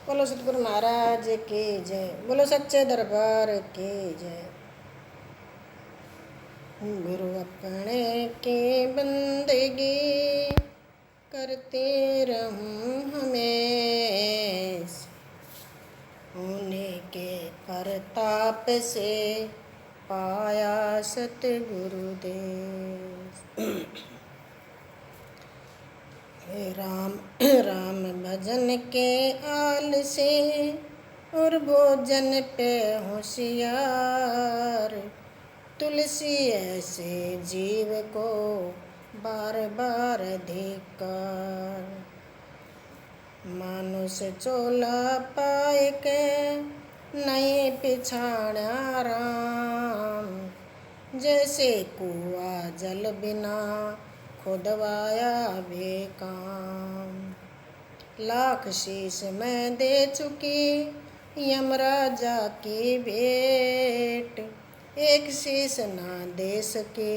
बोलो सतगुरु महाराज की जय। बोलो सच्चे दरबार की जय। गुरु अपने की बंदगी करते रहूं हमेशा, उन्हीं के प्रताप से पाया सतगुरुदेव। राम राम भजन के आल से और भोजन पे होशियार, तुलसी ऐसे जीव को बार बार धिक्कार। मानुष चोला पाए के नहीं पिछाड़ा राम, जैसे कुआ जल बिना खुदवाया बेकाम। लाख शीश मैं दे चुकी यमराजा की भेंट, एक शीश ना दे सके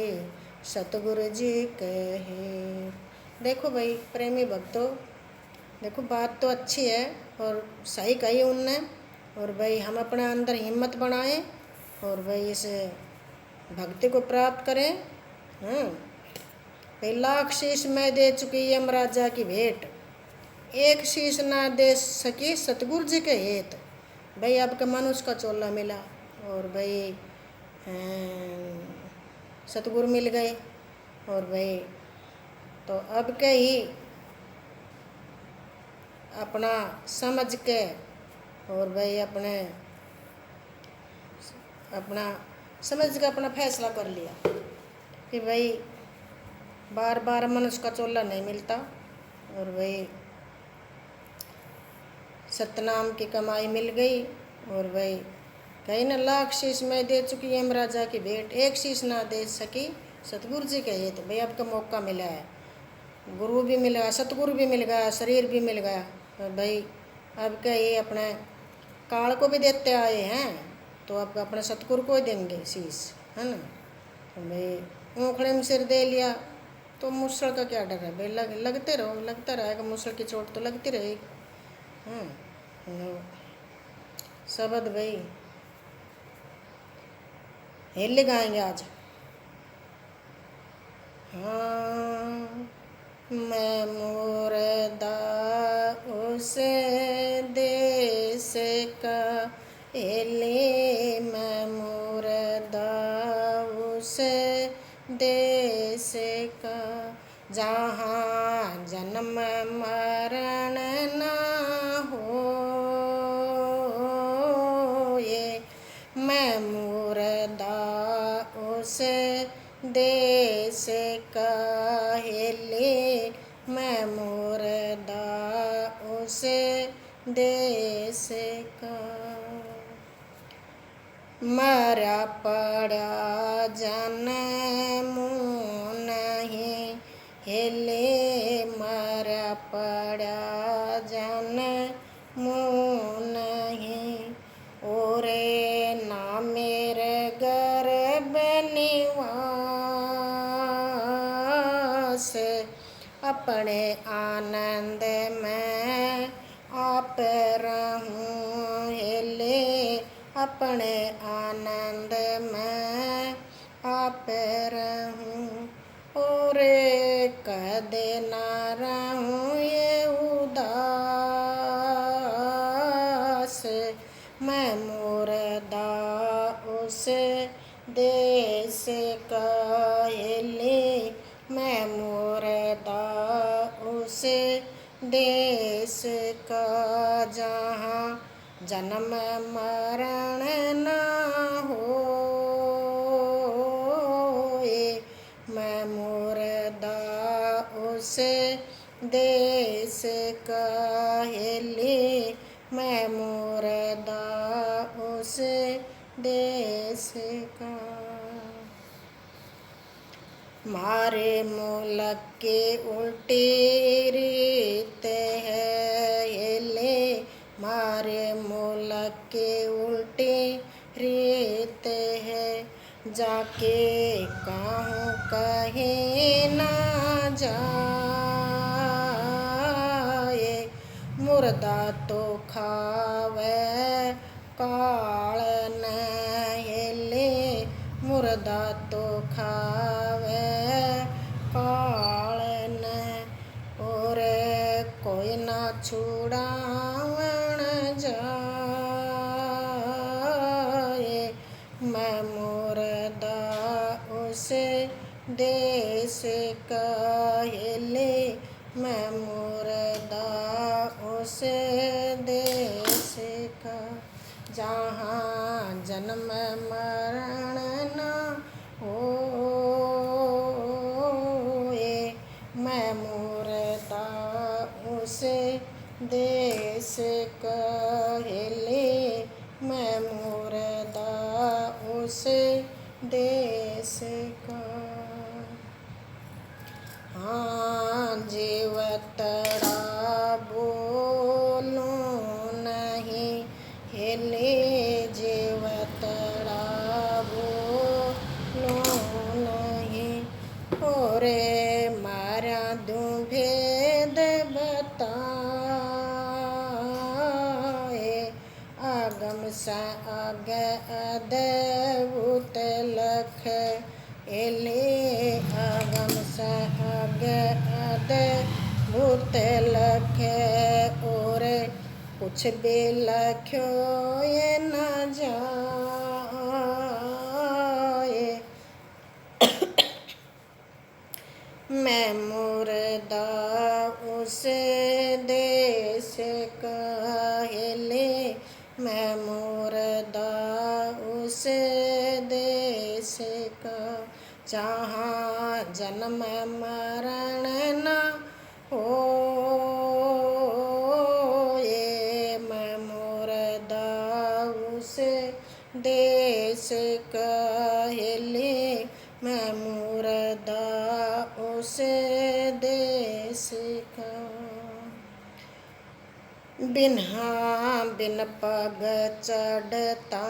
सतगुरु जी कहे। देखो भाई प्रेमी भक्तों, देखो बात तो अच्छी है और सही कही उनने। और भाई हम अपने अंदर हिम्मत बनाएं और भाई इस भक्ति को प्राप्त करें। भाई लाख शीश मैं दे चुकी यमराजा की भेंट, एक शीश ना दे सकी सतगुरु जी के हेत। भाई आपका मनुष्य का चोला मिला और भाई सतगुरु मिल गए और भाई तो अब के ही अपना समझ के और भाई अपना समझ के अपना फैसला कर लिया कि भाई बार बार मनुष्य का चोला नहीं मिलता और भाई सतनाम की कमाई मिल गई। और भाई कहीं न लाख शीश मैं दे चुकी यमराजा की भेंट, एक शीश ना दे सकी सतगुरु जी कहे। तो भाई आपका मौका मिला है, गुरु भी मिल गया, सतगुरु भी मिल गया, शरीर भी मिल गया। और भाई अब क्या ये अपने काल को भी देते आए हैं तो आप अपने सतगुरु को ही देंगे शीश, है ना। तो भाई ऊखड़े में सिर दे लिया तो मूसल का क्या डर है भाई, लगते रहो, लगता रहेगा, मूसल की चोट तो लगती रहेगी। शब्द भाई हिल गाएंगे आज। हाँ मैं मुर्दा उस देश का एले, मैं मुर्दा उस देश का जहाँ जन्म मरण ना हो, ये मैं मुर्दा उस देश का हेले, मैं मुर्दा उस देश का। मरा पड़ा जन्म नहीं हेले, मरा पड़ा जन्म नहीं, ओरे ना मेरे गर्भ निवास, अपने आनंद में आप रहूं हेले, अपने आनंद में आप रहूं, और कदे ना रहूं ये उदास, मैं मुर्दा उस देश का हेले, मैं मुर्दा उस देश का जहाँ जन्म मरण ना हो, मैं मुर्दा उस देश का हेले, मैं मुर्दा उस देश का। मारे मुल्क के उल्टी रीत है हेले, मारे मुल्क के उल्टी रीत है, जाके कहूँ कहीं ना जाए, मुर्दा तो खावे काल न हेले, मुर्दा तो खावे काल न, और कोई ना छुड़ावन जाए। मैं मुर्दा उस देश का हेले, मैं मुर्दा उस देश का, जहाँ जन्म मरण न होए। मैं मुर्दा उस देश का हेले, मैं मुर्दा उस देश का। हाँ जीवतड़ा बोलो नहीं हेले, जीवतड़ा बोलो नहीं, और मारा दूं भेद बताए। आगम सा आग अद्भुत लख हेले, आगम सा आग अद्भुत लख, और कुछ भी लख्यो ये न जाए। मैं मुर्दा उस देश का हेले, मैं मुर्दा उस देश का, जहाँ जन्म मरण न होए। मैं मुर्दा उस देश का हेले, मैं मुर्दा उस देश का। बिन्हा बिन पग चढ़ता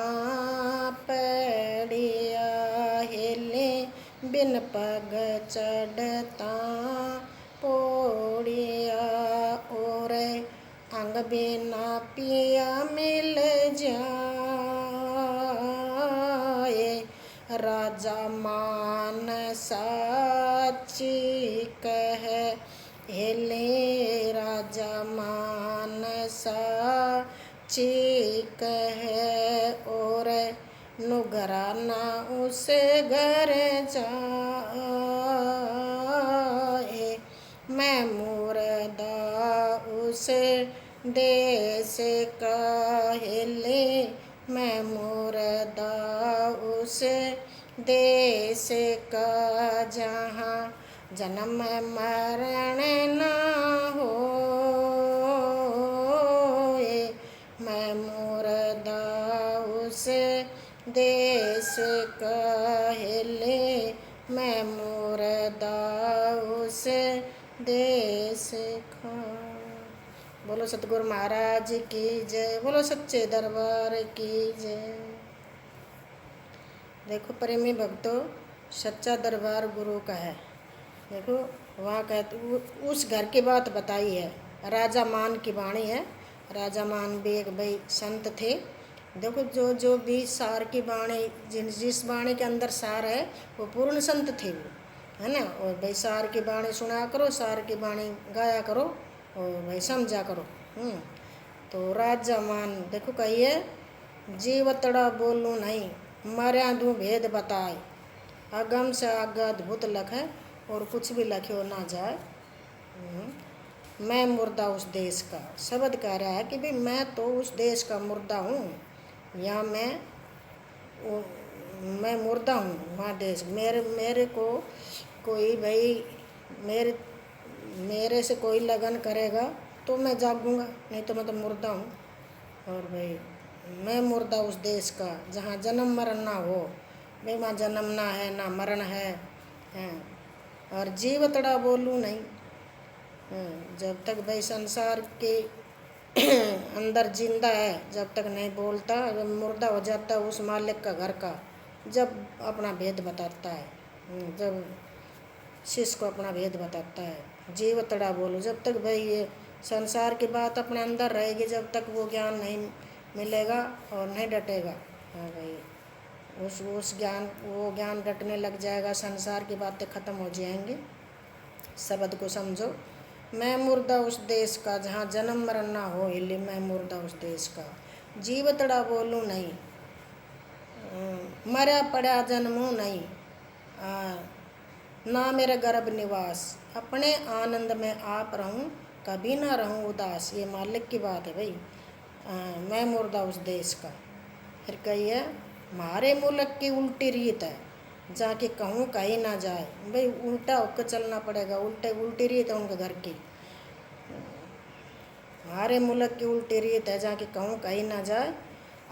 पैड़िया हेले, बिन पग चढ़ता पोड़िया, और अंग बिना पिया मिल जाए। राजा मान साची कह हेले, राजा मान साची कह, और नुगरा ना उस घर जाए। मैं मुर्दा उस देश का हेले, मैं मुर्दा उस देश का, जहाँ जन्म मरण न होए। मैं मुर्दा उस देश का हेले, मैं मुर्दा उस देश का। बोलो सतगुरु महाराज की जय, बोलो सच्चे दरबार की जय। देखो प्रेमी भक्तों, सच्चा दरबार गुरु का है। देखो वहाँ कहते उस घर की बात बताई है, राजा मान की वाणी है। राजा मान भी एक भाई संत थे। देखो जो जो भी सार की वाणी, जिस वाणी के अंदर सार है वो पूर्ण संत थे वो, है ना। और भाई सार की वाणी सुना करो, सार की वाणी गाया करो, और भाई समझा करो। तो राजा मान देखो कहिए, जीवतड़ा बोलूँ नहीं, मर्या दूँ भेद बताए। अगम से आग अद्भुत लख है, और कुछ भी लख्यो ना जाए। मैं मुर्दा उस देश का, शब्द कह रहा है कि भाई मैं तो उस देश का मुर्दा हूँ, या मैं मुर्दा हूँ वहाँ देश। मेरे को कोई भाई मेरे से कोई लगन करेगा तो मैं जागूंगा, नहीं तो मैं तो मुर्दा हूँ। और भाई मैं मुर्दा उस देश का जहाँ जन्म मरण ना हो। भाई वहाँ जन्म ना है ना मरण है, और जीवतड़ा बोलूँ नहीं। जब तक भाई संसार के अंदर जिंदा है, जब तक नहीं बोलता। जब मुर्दा हो जाता है उस मालिक का घर का, जब अपना भेद बताता है, जब शिष्य को अपना भेद बताता है। जीवतड़ा बोलो, जब तक भाई ये संसार की बात अपने अंदर रहेगी जब तक वो ज्ञान नहीं मिलेगा और नहीं डटेगा। हाँ भाई, उस ज्ञान वो ज्ञान डटने लग जाएगा, संसार की बातें खत्म हो जाएंगी। शब्द को समझो, मैं मुर्दा उस देश का जहाँ जन्म मरण ना हो हिले, मैं मुर्दा उस देश का जीवतड़ा बोलूँ नहीं, मरा पड़ा जन्मूँ नहीं, ना मेरे गर्भ निवास, अपने आनंद में आप रहूं, कभी ना रहूं उदास। ये मालिक की बात है भाई। मैं मुर्दा उस देश का। फिर कहिए, हमारे मुल्क की उल्टी रीत है, जाके कहूँ कहीं ना जाए। भाई उल्टा होकर चलना पड़ेगा, उल्टी रीत है उनके घर की। हमारे मुल्क की उल्टी रीत है, जाके कहूँ कहीं ना जाए।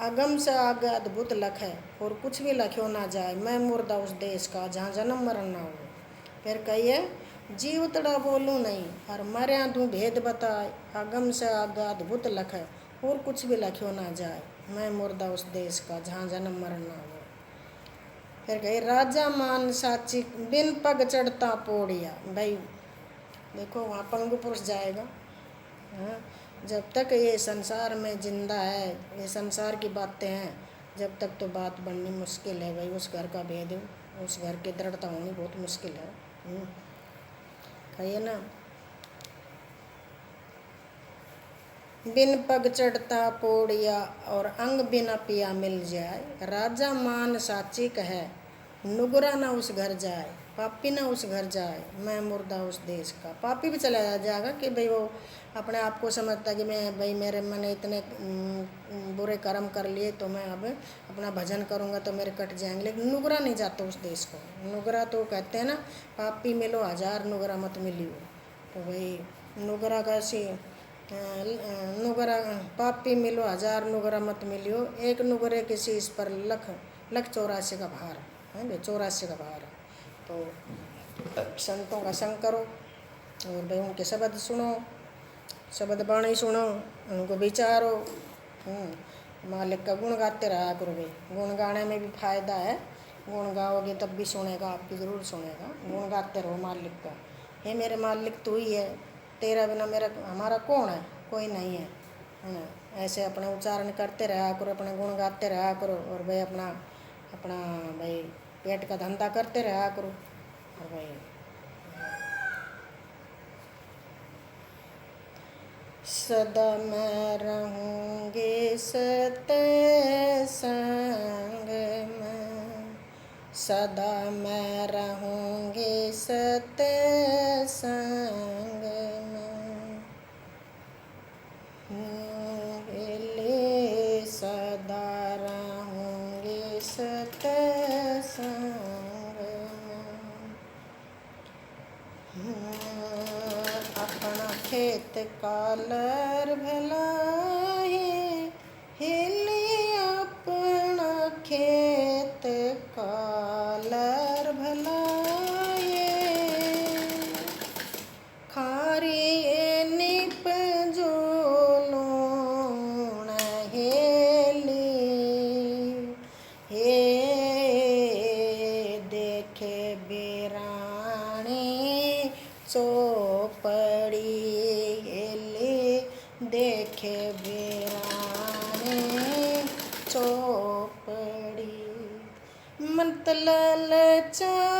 अगम से आगे अद्भुत लख है, और कुछ भी लख्यो ना जाए। मैं मुर्दा उस देश का जहाँ जन्म मरण ना हो। फिर कहिए, जीवतड़ा बोलूँ नहीं, और मर्या दूँ भेद बताए। अगम से आगे अद्भुत लख है, और कुछ भी लख्यो ना जाए। मैं मुर्दा उस देश का जहाँ जन्म मरण ना हो। फिर कही, राजा मान साची बिन पग चढ़ता पोड़िया। भाई देखो, वहाँ पंगु पुरुष जाएगा। हाँ, जब तक ये संसार में जिंदा है, ये संसार की बातें हैं, जब तक तो बात बननी मुश्किल है भाई। उस घर का भेद, उस घर की दृढ़ता होनी बहुत मुश्किल है। कहिए ना, बिन पग चढ़ता पोड़िया, और अंग बिना पिया मिल जाए। राजा मान साची कहे, नुगरा ना उस घर जाए, पापी ना उस घर जाए। मैं मुर्दा उस देश का। पापी भी चला जाएगा कि भाई वो अपने आप को समझता कि मैं भाई मेरे मैंने इतने बुरे कर्म कर लिए, तो मैं अब अपना भजन करूँगा तो मेरे कट जाएंगे। लेकिन नुगरा नहीं जाता उस देश को। नुगरा तो कहते हैं ना, पापी मिलो हजार, नुगरा मत मिलियो। तो भाई नुगरा कैसी, नुगरा पापी मिलो हजार, नुगरा मत मिलियो। एक नुगरे के शीश पर लख लख 84 का भार है भाई, 84 का भार है। तो संतों का संग करो, और भाई उनके शब्द सुनो, शब्द बाणी सुनो, उनको विचारो। मालिक का गुण गाते रहा करो भाई। गुण गाने में भी फायदा है, गुण गाओगे तब भी सुनेगा, आपकी ज़रूर सुनेगा। गुण गाते रहो मालिक का। हे मेरे मालिक तू ही है, तेरा बिना मेरा हमारा कौन है, कोई नहीं है ना। ऐसे अपने उच्चारण करते रहा करो, अपने गुण गाते रहा करो, और भाई अपना अपना भाई पेट का धंधा करते रहा करो। और भाई सदा मैं रहूँगी सत्संग में, सदा मैं रहूँगी सत्संग में। सदा रहूँगी सत्संग में। अपना खेत कालर भला है, हिले अपना खेत कालर भला है। खारी निप जो लोण हेली, हे देखे बिराणी चौपड़ी हेली, देखे बिरानी चौपड़ी। मत ललचाओ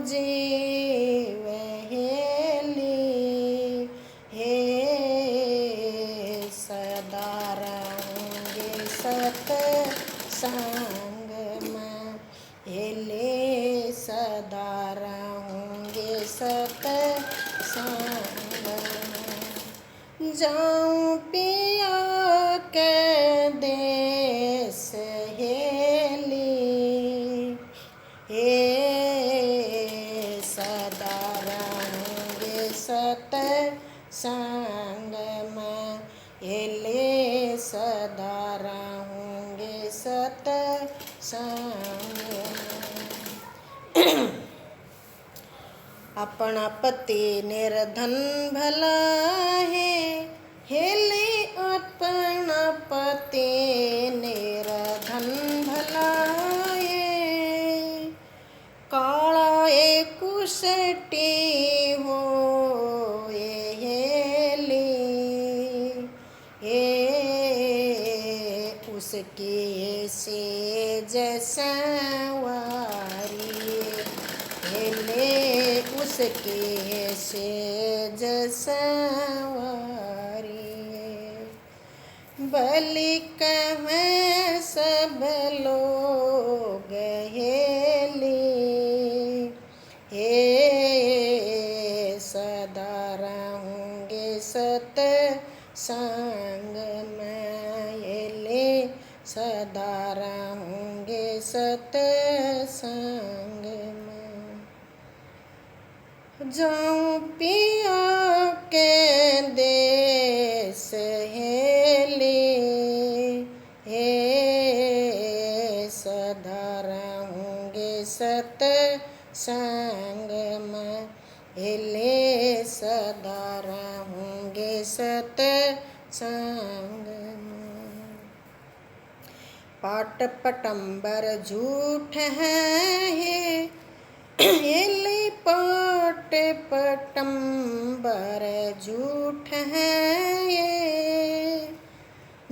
जीव हेली, हे सदा रहूँगी सत्संग में। हेले सदा रहूँगी सत्संग में। जाऊँ पिया के देश हेली, हे सदा रहूँगी सत्संग में। हेले सदा रहूँगी सत्संग में। अपना पति निर्धन भला है, हेले अपना पति निर्धन भला है। काला एक कुशटी हो ये उसके सेज संवारी हिले उसके सेज संवारी बलि कहाँ सब लोग हेली हे सदा रहूँगे सत्संग में हेले सदा रहूँगे सत्संग में जाऊँ पिया के देश हेली हे सदा रहूँगे सत्संग में हेले सदा रहूँगे सत्संग में पाट पटंबर झूठ है हेले पाट पटंबर झूठ है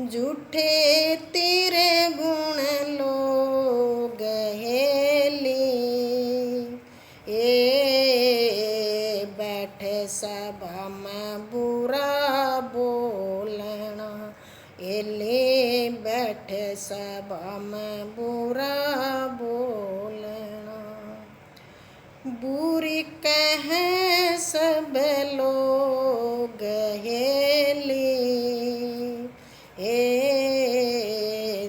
झूठे तेरे गुण लोग हेली ये बैठे सभा में बुरा बोलना एले बैठे सभा में बुरा बोलना बुरी कहें सब लोग हेली हे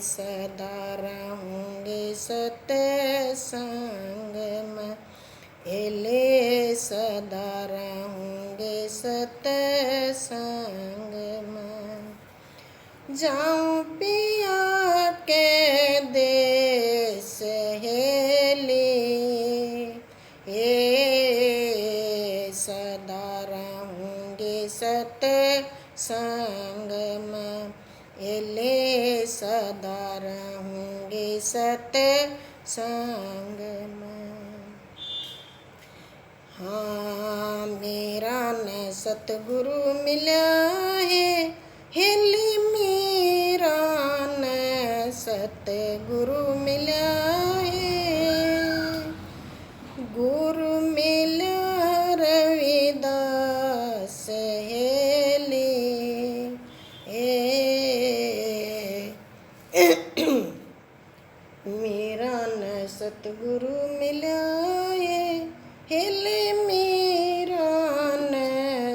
सदा रहूँगे सत्संग में हेले सदा रहूँगे सत्संग में जाऊँ पिया के देश हेली हे सदा रहूँगे सत्संग में हेले सदा रहूँगे सत्संग में हाँ मेरा न सतगुरु मिला है हेली मेरा न सतगुरु मिला है गुरु मिला रविदास हेली मेरा न सतगुरु मिला है हेले मेरा न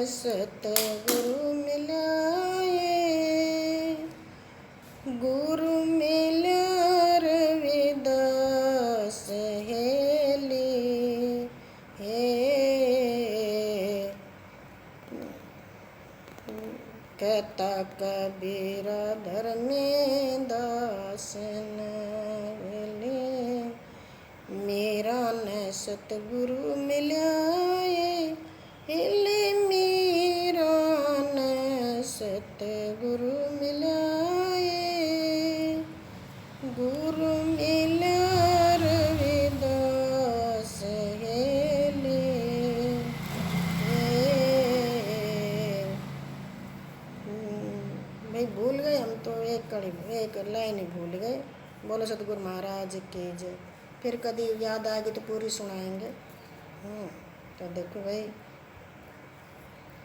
सतगुरु मिला है गुरु मिला रविदास हेली हे कहता कबीरा धर्मेदास न मेरा न सतगुरु मिला हेले मेरा न सतगुरु मिला गुरु मिला रविदास हेले भाई भूल गए हम तो एक लाइन ही भूल गए। बोलो सतगुरु महाराज की जय। फिर कभी याद आएगी तो पूरी सुनाएंगे। तो देखो भाई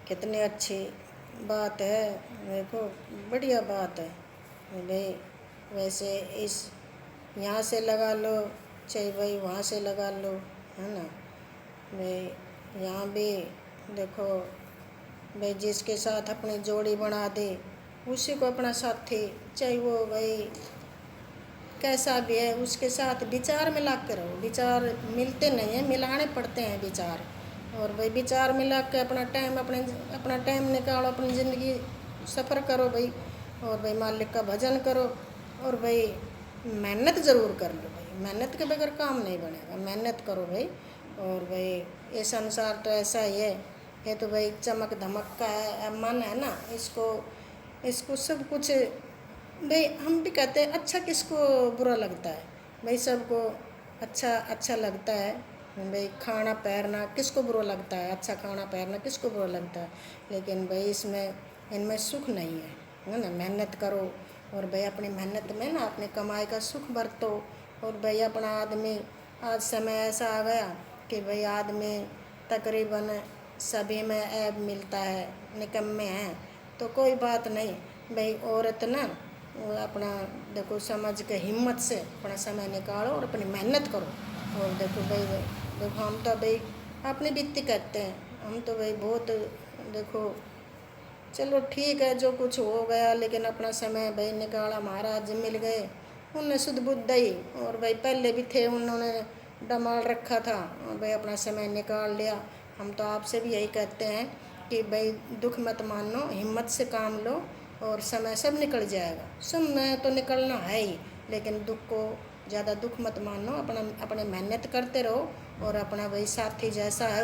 कितनी अच्छी बात है, देखो बढ़िया बात है भाई। वैसे इस यहाँ से लगा लो चाहे भाई वहाँ से लगा लो, है ना भाई। यहाँ भी देखो भाई जिसके साथ अपनी जोड़ी बना दे उसी को अपना साथी, चाहे वो भाई कैसा भी है उसके साथ विचार मिला के रहो। विचार मिलते नहीं हैं, मिलाने पड़ते हैं विचार। और भाई विचार मिला के अपना टाइम निकालो, अपनी ज़िंदगी सफ़र करो भाई। और भाई मालिक का भजन करो और भाई मेहनत ज़रूर कर लो भाई। मेहनत के बगैर काम नहीं बनेगा, मेहनत करो भाई। और भाई ये संसार तो ऐसा ही है, ये तो भाई चमक धमक का मन है ना। इसको सब कुछ भाई हम भी कहते हैं अच्छा किसको बुरा लगता है भाई, सबको अच्छा लगता है भाई। खाना पहनना किसको बुरा लगता है, अच्छा खाना पहनना किसको बुरा लगता है। लेकिन भाई इनमें सुख नहीं है ना। मेहनत करो और भाई अपनी मेहनत में ना अपने कमाई का सुख बरतो। और भाई अपना आदमी आज समय ऐसा आ गया कि भाई आदमी तकरीबन सभी में ऐब मिलता है, निकम्मे हैं। तो कोई बात नहीं भाई, औरत ना वो अपना देखो समझ के हिम्मत से अपना समय निकालो और अपनी मेहनत करो। और देखो भाई, देखो हम तो भाई अपनी बीती करते हैं, हम तो भाई बहुत देखो, चलो ठीक है जो कुछ हो गया, लेकिन अपना समय भाई निकाला, महाराज मिल गए, उनने शुद्ध बुद्ध ही। और भाई पहले भी थे, उन्होंने डमाल रखा था और भाई अपना समय निकाल लिया। हम तो आपसे भी यही कहते हैं कि भाई दुख मत मानो, हिम्मत से काम लो और समय सब निकल जाएगा। समय तो निकलना है ही, लेकिन दुख को ज़्यादा दुख मत मानो, अपने मेहनत करते रहो और अपना भाई साथी जैसा है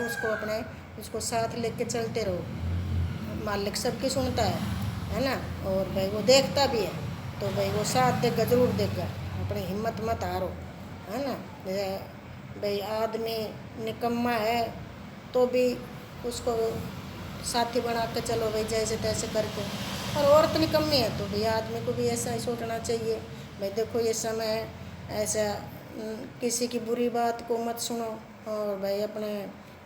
उसको साथ लेके चलते रहो। मालिक सबकी सुनता है ना, और भाई वो देखता भी है, तो भाई वो साथ देगा, जरूर देगा। अपनी हिम्मत मत हारो, है ना। भाई आदमी निकम्मा है तो भी उसको साथी बना के चलो भाई, जैसे तैसे करके। और औरत निकम्मी है तो भाई आदमी को भी ऐसा ही सोचना चाहिए। भाई देखो ये समय ऐसा, किसी की बुरी बात को मत सुनो और भाई अपने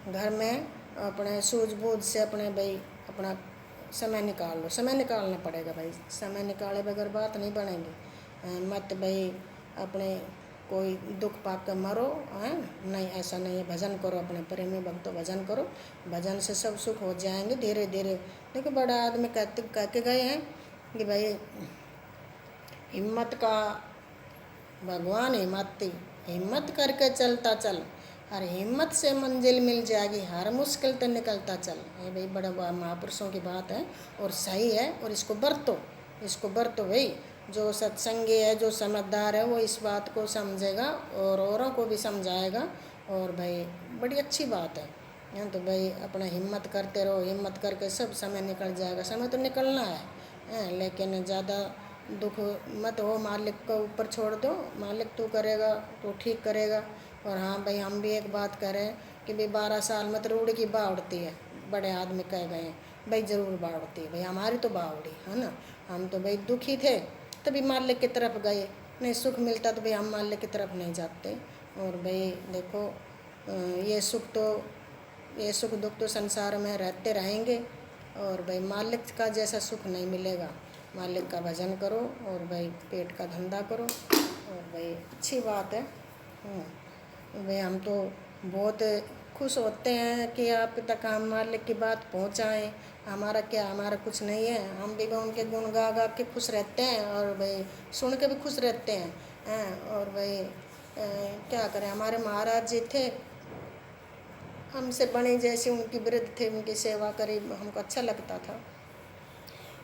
घर में अपने सूझबूझ से अपने भाई अपना समय निकाल लो। समय निकालना पड़ेगा भाई, समय निकाले बगैर बात नहीं बनेगी। मत भाई अपने कोई दुख पाक के मरो, हैं नहीं, ऐसा नहीं है। भजन करो, अपने प्रेमी भक्तों भजन करो, भजन से सब सुख हो जाएंगे धीरे धीरे। देखो बड़ा आदमी कह के गए हैं कि भाई हिम्मत का भगवान हिम्मती, हिम्मत करके चलता चल, हर हिम्मत से मंजिल मिल जाएगी, हर मुश्किल तो निकलता चल। ये भाई बड़ा महापुरुषों की बात है और सही है, और इसको बरतो भाई। जो सत्संगी है, जो समझदार है, वो इस बात को समझेगा और औरों को भी समझाएगा। और भाई बड़ी अच्छी बात है तो भाई अपना हिम्मत करते रहो, हिम्मत करके सब समय निकल जाएगा। समय तो निकलना है लेकिन ज़्यादा दुख मत हो, मालिक को ऊपर छोड़ दो, मालिक तू करेगा तो ठीक करेगा। और हाँ भाई हम भी एक बात करें कि भाई 12 साल में तो रूढ़ की बाह उड़ती है, बड़े आदमी कह गए हैं भाई, ज़रूर बाह उड़ती है भाई, हमारी तो बाह उड़ी है ना। हम तो भाई दुखी थे तभी मालिक की तरफ गए, नहीं सुख मिलता तो भाई हम मालिक की तरफ नहीं जाते। और भाई देखो ये सुख दुख तो संसार में रहते रहेंगे, और भाई मालिक का जैसा सुख नहीं मिलेगा। मालिक का भजन करो और भाई पेट का धंधा करो, और भाई अच्छी बात है। भाई हम तो बहुत खुश होते हैं कि आप तक हम मालिक की बात पहुंचाएं। हमारा क्या, हमारा कुछ नहीं है, हम भी उनके गुण गा गा के खुश रहते हैं और भाई सुन के भी खुश रहते हैं। और भाई क्या करें, हमारे महाराज जी थे, हमसे बड़े जैसे उनकी वृद्ध थे, उनकी सेवा करी, हमको अच्छा लगता था।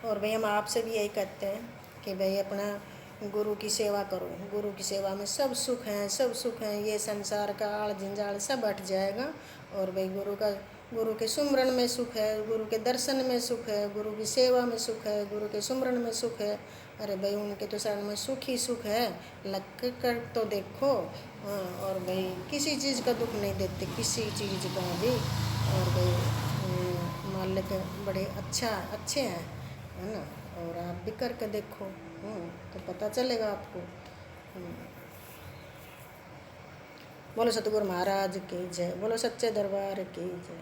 और भाई हम आपसे भी यही कहते हैं कि भाई अपना गुरु की सेवा करो, गुरु की सेवा में सब सुख हैं, सब सुख हैं। ये संसार का आड़ झंझाड़ सब हट जाएगा। और भाई गुरु के सुमरन में सुख है, गुरु के दर्शन में सुख है, गुरु की सेवा में सुख है, गुरु के सुमरन में सुख है। अरे भाई उनके तो शरण में सुख ही सुख है, लग कर तो देखो। और भाई किसी चीज़ का दुख नहीं देते, किसी चीज़ का भी। और भाई मालिक बड़े अच्छे हैं, है ना। और आप भी करके देखो, तो पता चलेगा आपको। बोलो सतगुरु महाराज की जय, बोलो सच्चे दरबार की जय।